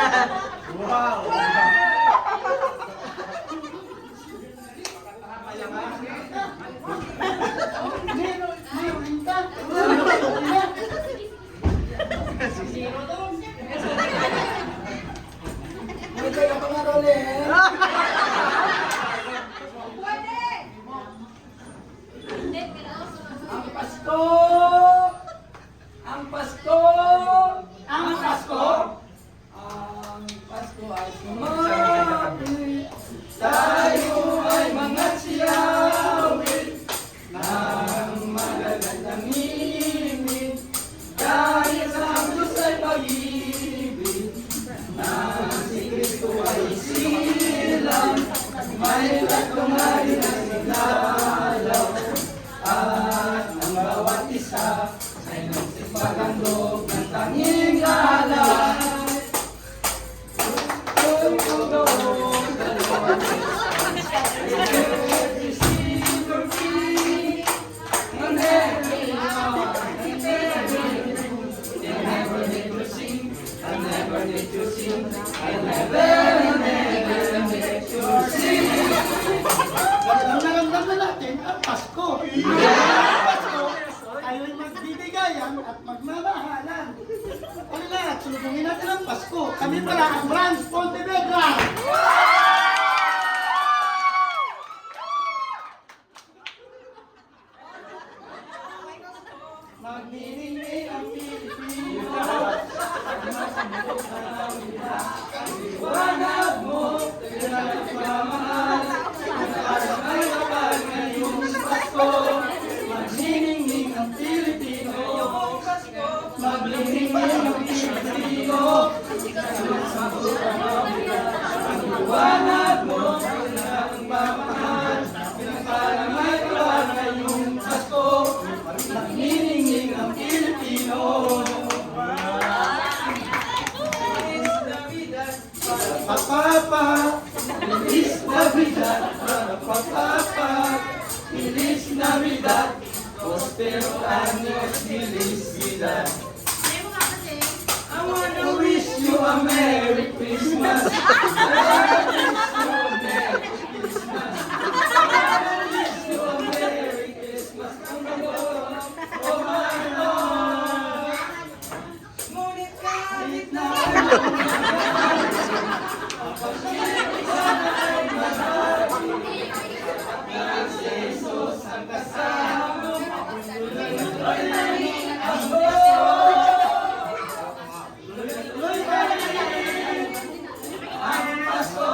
Wow! Ang Pasko! Ang Pasko! Ang Pasko! Ang Pasko ay sumapit. Tayo ay mga siyawin ng magagandang ibig. Dahil sa Diyos ay pag-ibig na si Kristo ay silang. May tatlong hari na sinalaw. At ang bawat isa ay nagsipagandog ng tanging alay. Naramdaman natin ang Pasko. Ang Pasko, tayo'y magbibigayan at magmamahalan. Ano na, sulubungin natin ang Pasko. Kami pala ang Branch Pontevedra. Magniningning ang Pilipino. Iwanag mo, pinagmamahal. Ay kapag ngayong Pasko, magniningning ang Pilipino. Magniningning ang Pilipino. Iwanag mo, pinagmamahal. Pinagmamahal kapag ngayong Pasko, magniningning ang Pilipino. Papa, Feliz Navidad, Papa, Feliz Navidad, Prospero años, felicidad. I wanna wish you a Merry Christmas. I wanna wish you a Merry Christmas. Oh my Lord. Ngunit kahit na Jesus ang kasama. Ang Pasko.